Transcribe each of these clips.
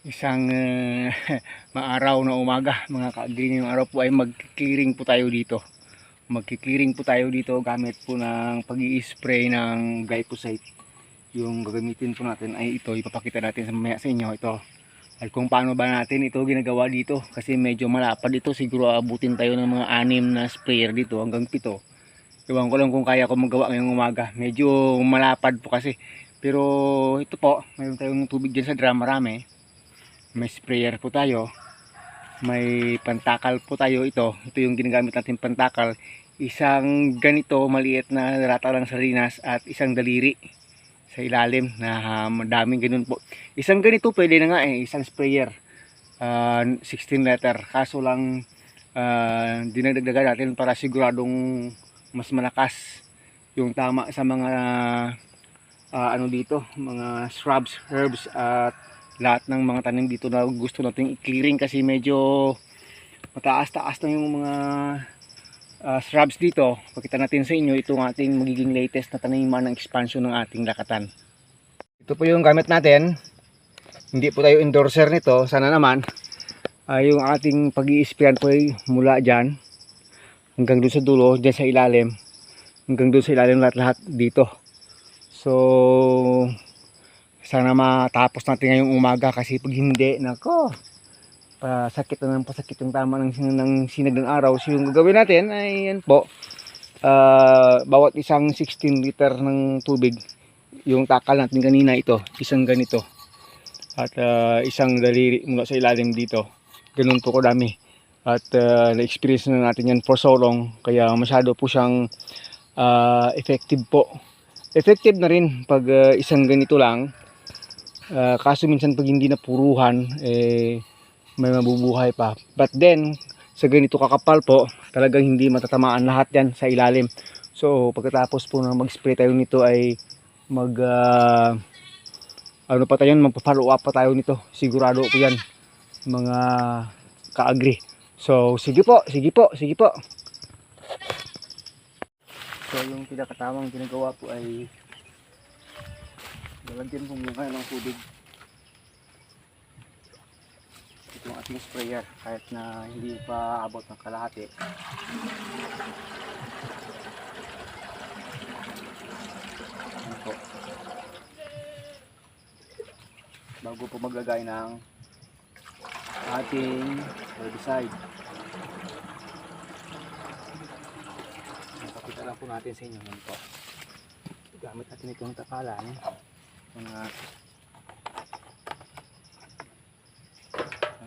Isang maaraw na umaga mga ka-agree. Ngayong araw po ay mag-clearing po tayo dito. Mag-clearing po tayo dito gamit po ng pag-i-spray ng glyphosate. Yung gagamitin po natin ay ito, ipapakita natin sa inyo ito. At kung paano ba natin ito ginagawa dito, kasi medyo malapad ito, siguro abutin tayo ng mga 6 na sprayer dito hanggang 7. Iwan ko lang kung kaya ko magawa ngayong umaga. Medyo malapad po kasi. Pero ito po, mayroon tayong tubig dyan sa drum, marami. May sprayer po tayo, may pantakal po tayo. Ito yung ginagamit natin pantakal, isang ganito maliit na rata lang sa rinas at isang daliri sa ilalim na madaming ganun po. Isang ganito pwede na nga isang sprayer, 16 liter, kaso lang dinadagdagan natin para siguradong mas malakas yung tama sa mga ano dito, mga shrubs, herbs at lahat ng mga tanim dito na gusto nating i-clearing kasi medyo mataas-taas na yung mga shrubs dito. Pakita natin sa inyo itong ating magiging latest na taniman ng expansion ng ating lakatan. Ito po yung gamit natin. Hindi po tayo endorser nito. Sana naman yung ating pag-i-sprayan po ay mula dyan hanggang doon sa dulo, dyan sa ilalim, hanggang doon sa ilalim lahat-lahat dito. So sana matapos natin ngayong umaga kasi pag hindi, nako, pasakit na ng pasakit yung tama ng sinag ng araw. So yung gagawin natin ay yan po, bawat isang 16 liter ng tubig, yung takal natin kanina ito, isang ganito. At isang daliri mula sa ilalim dito. Ganun po kadami. At na-experience na natin yan for so long, kaya masyado po siyang effective po. Effective na rin pag isang ganito lang. Kaso minsan pag hindi napuruhan may mabubuhay pa. But then sa ganito kakapal po, talagang hindi matatamaan lahat yan sa ilalim. So pagkatapos po na mag-spray tayo nito ay ano pa tayo, magpa-follow up pa tayo nito. Sigurado po yan mga ka-agree. So sige po, sige po, sige po. So yung pinakatamang ginagawa po ay lalagyan po muna ng tubig itong ating sprayer kahit na hindi pa abot ng kalahati. Ano po, bago po maglagay ng ating herbicide. Pakita lang po natin sa inyo ngayon po. Gamit natin itong takalan, mga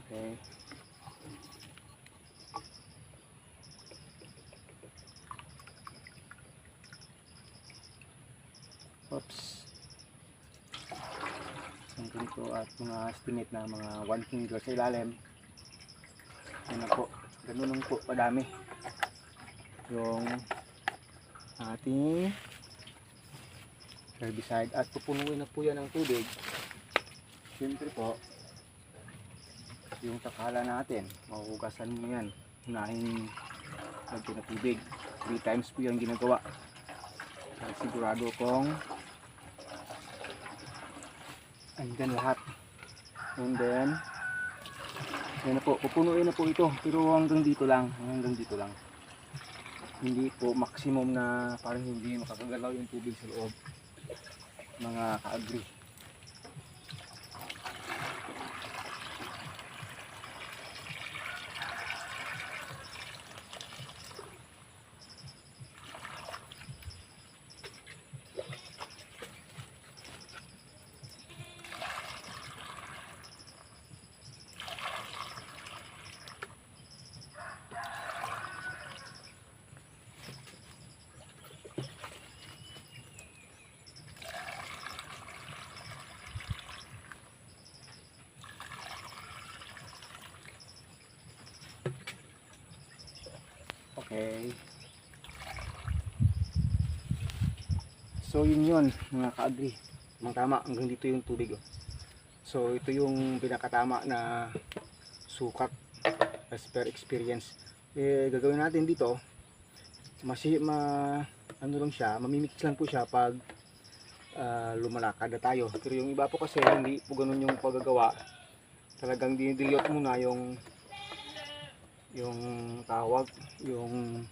okay. Oops. Ang ganito at mga estimate na mga 1 finger sa ilalim. Yan na po. Ganun po padami yung ating herbicide at pupunuin na po yan ng tubig. Siyempre po yung takala natin, mahuhugasan mo yan, unahin lagyan ng tubig. 3 times po yung ginagawa para sigurado kong andyan lahat. And then yan na po, pupunuin na po ito, pero hanggang dito lang, hindi po maximum na parang hindi makakagalaw yung tubig sa loob, mga ka-agree. Okay. So yun mga ka-agree. Tama hanggang dito yung tubig. So ito yung pinakatama na sukat as per experience. Gagawin natin dito, ano lang siya, mamimix lang po siya pag lumalakad na tayo. Pero yung iba po kasi hindi po ganun yung paggagawa. talagang dinidilute muna yung tawag, yung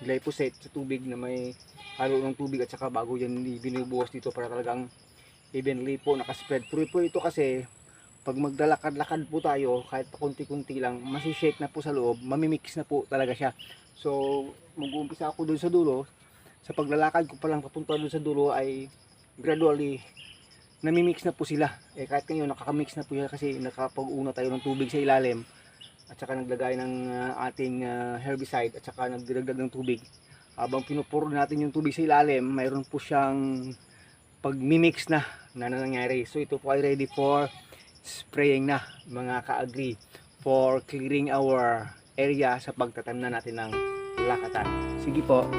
glyphosate sa tubig na may halo ng tubig, at saka bago yan binubuhos dito para talagang evenly po nakaspread. Pero po ito kasi pag maglalakad-lakad po tayo, kahit pa kunti-kunti lang, masishake na po sa loob, mamimix na po talaga siya. So mag-uumpisa ako dun sa dulo. Sa paglalakad ko pa lang papunta dun sa dulo ay gradually namimix na po sila. Kahit ngayon nakakamix na po siya kasi nakapag-una tayo ng tubig sa ilalim, at saka naglagay ng ating herbicide, at saka nagdiragdag ng tubig. Habang pinupuro natin yung tubig sa ilalim, mayroon po siyang pag-mimix na nangyayari. So ito po ay ready for spraying na, mga ka-agri, for clearing our area sa pagtatanim na natin ng lakatan. Sige po.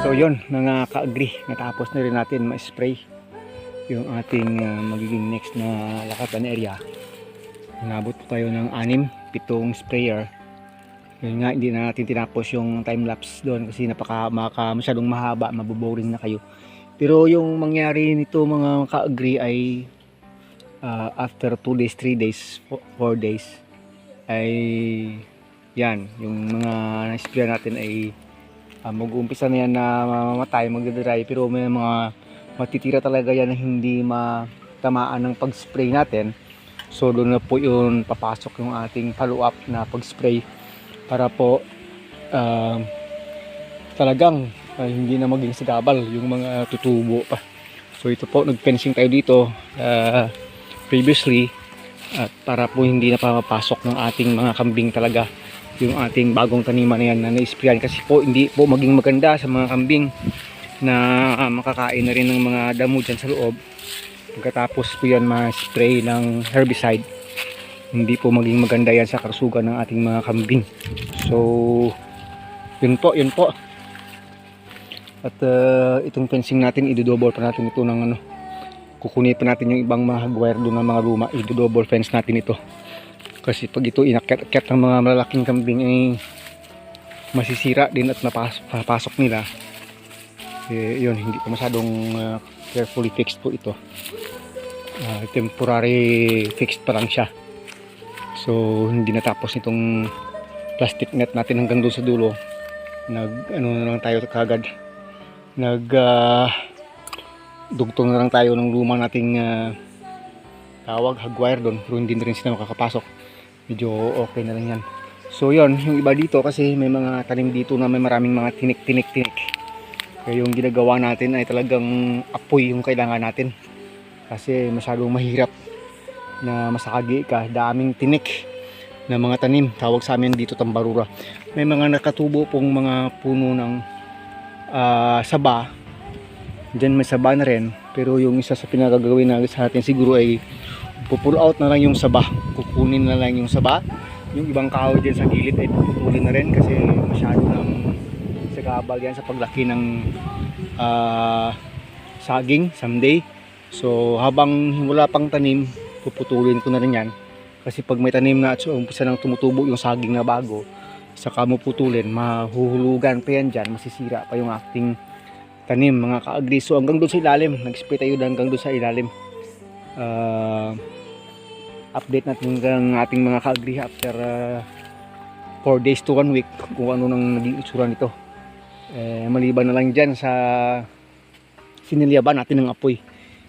So yun mga ka-agri, natapos na rin natin ma-spray yung ating magiging next na lakatan area. Nabot po tayo ng 6-7 sprayer. Yun nga, hindi na natin tinapos yung time-lapse doon kasi masyadong mahaba, maboboring na kayo. Pero yung mangyari nito mga ka-agri ay after 2 days, 3 days, 4 days ay yan, yung mga na-spray natin ay mag-uumpisa na yan na mamamatay, magdadry, pero may mga matitira talaga yan na hindi matamaan ng pag-spray natin. So doon na po yun papasok yung ating follow-up na pag-spray para po talagang hindi na maging sigabal yung mga tutubo pa. So ito po, nag-fencing tayo dito previously, at para po hindi na papasok ng ating mga kambing talaga yung ating bagong taniman na yan na na-sprayan, kasi po hindi po maging maganda sa mga kambing na makakain na rin ng mga damo dyan sa loob pagkatapos po yan ma-spray ng herbicide. Hindi po maging maganda yan sa kalusugan ng ating mga kambing. So yun po. At itong fencing natin, idodouble pa natin ito ng kukunin pa natin yung ibang mga wire doon ng mga luma, idodouble fence natin ito. Kasi pag ito inakyat ng mga malalaking kambing ay masisira din at napasok nila. Yun, hindi pa masyadong carefully fixed po ito. Temporary fixed pa lang siya. So hindi natapos itong plastic net natin hanggang doon sa dulo. Na lang tayo kagad. Dugtong na lang tayo ng luma nating tawag, hagwire doon, pero hindi na rin sila makakapasok. Medyo okay na lang yan. So yun, yung iba dito kasi may mga tanim dito na may maraming mga tinik. Kaya yung ginagawa natin ay talagang apoy yung kailangan natin. Kasi masyadong mahirap na masakagi ka, daming tinik na mga tanim. Tawag sa amin dito tambarura. May mga nakatubo pong mga puno ng saba. Diyan may saba na rin. Pero yung isa sa pinagagawin na sa atin siguro ay pull out na lang yung saba, kukunin na lang yung saba, yung ibang kahoy dyan sa gilid ay puputulin na rin kasi masyado ng sagabal yan sa paglaki ng saging someday. So habang wala pang tanim, puputulin ko na rin yan kasi pag may tanim na at umpisa nang tumutubo yung saging na bago, saka mo putulin, mahuhulugan pa yan dyan, masisira pa yung ating tanim mga ka-agri. So hanggang doon sa ilalim, nag-spray tayo hanggang doon sa ilalim. Update natin ng ating mga ka-agri after 4 days to 1 week kung ano nang naging itsura nito. Maliban na lang dyan sa sinilyaban natin ng apoy.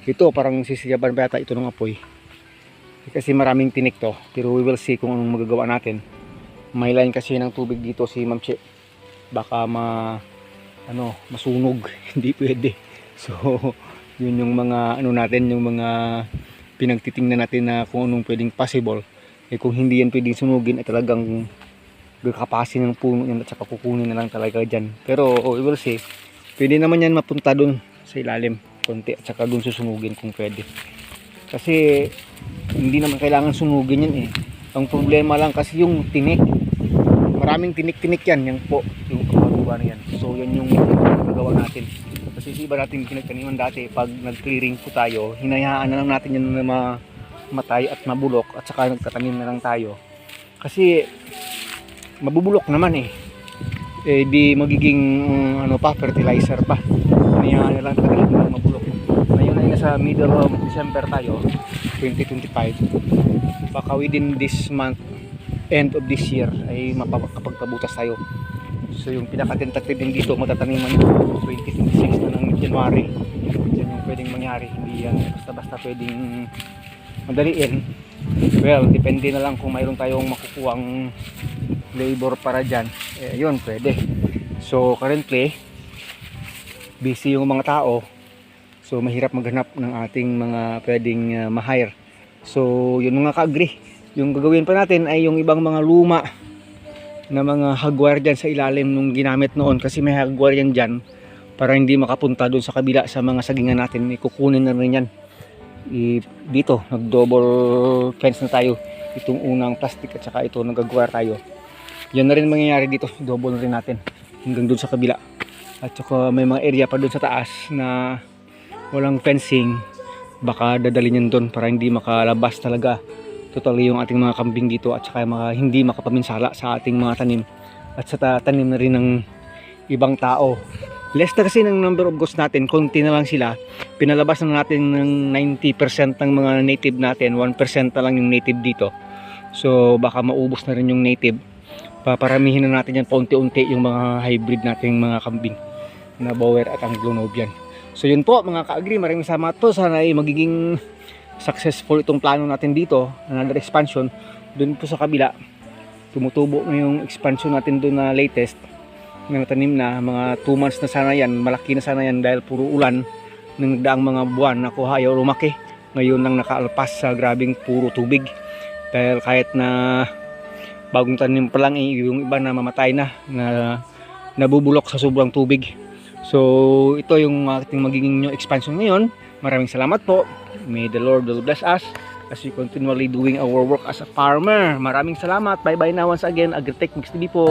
Ito parang sisilyaban pa yata ito ng apoy. Kasi maraming tinik to. Pero we will see kung anong magagawa natin. May line kasi ng tubig dito si Ma'am Che. Baka masunog. Hindi pwede. So, yun yung mga natin, yung mga pinagtitingnan natin na kung anong pwedeng possible. Kung hindi yan pwedeng sunugin ay talagang kakapasin ng puno yan at saka kukunin na lang talaga dyan. Pero we will see. Pwede naman yan mapunta dun sa ilalim konti at saka dun susunugin kung pwede. Kasi hindi naman kailangan sunugin yan eh. Ang problema lang kasi yung tinik. Maraming tinik-tinik yan. Yan po, yung kaparuba na yan. So yan yung nagawa natin. Kasi iba natin pinagtaniman dati, pag nag-clearing po tayo, hinayaan na lang natin yan na matay at mabulok at saka nagtatanim na lang tayo. Kasi mabubulok naman eh. Di magiging fertilizer pa. Hinayaan na lang tagal na mabulok. Ngayon ay nasa middle of December tayo, 2025. Baka within this month, end of this year ay makapagpabutas tayo. So yung pinaka-tentative din dito matataniman 2026 na ng January. Yan yung pwedeng mangyari, hindi yan basta-basta pwedeng madaliin. Well, depende na lang kung mayroon tayong makukuhang labor para dyan. Yun, pwede. So currently busy yung mga tao. So mahirap maghanap ng ating mga pwedeng ma-hire. So yun mga ka-agree. Yung gagawin pa natin ay yung ibang mga luma na mga hagwire dyan sa ilalim nung ginamit noon, kasi may hagwire yan dyan para hindi makapunta doon sa kabila sa mga sagingan natin. Ikukunin na rin yan. Dito nag double fence na tayo, itong unang plastic at saka ito nag-hagwire tayo. Yan na rin mangyayari dito, double na rin natin hanggang doon sa kabila. At saka may mga area pa doon sa taas na walang fencing, baka dadalhin yan doon para hindi makalabas talaga totally yung ating mga kambing dito at saka mga hindi makapaminsala sa ating mga tanim at sa tanim na rin ng ibang tao. Less na kasi ng number of goats natin, konti na lang sila. Pinalabas na natin ng 90% ng mga native natin, 1% na lang yung native dito. So baka maubos na rin yung native. Paparamihin na natin yan paunti-unti yung mga hybrid nating mga kambing na Boer at Anglo-Nubian. So yun po mga ka-agree, maraming salamat po. Sana ay magiging successful itong plano natin dito, another expansion doon po sa kabila. Tumutubo na yung expansion natin doon na latest na natanim na, mga 2 months na sana yan, malaki na sana yan dahil puro ulan ng nagdaang mga buwan. Ako ayaw lumaki, ngayon nang nakaalpas sa grabing puro tubig, dahil kahit na bagong tanim pa lang yung iba na mamatay na nabubulok sa sobrang tubig. So ito yung ating magiging new expansion ngayon. Maraming salamat po. May the Lord will bless us as we continually doing our work as a farmer. Maraming salamat. Bye bye na once again. Agritech Mix TV po.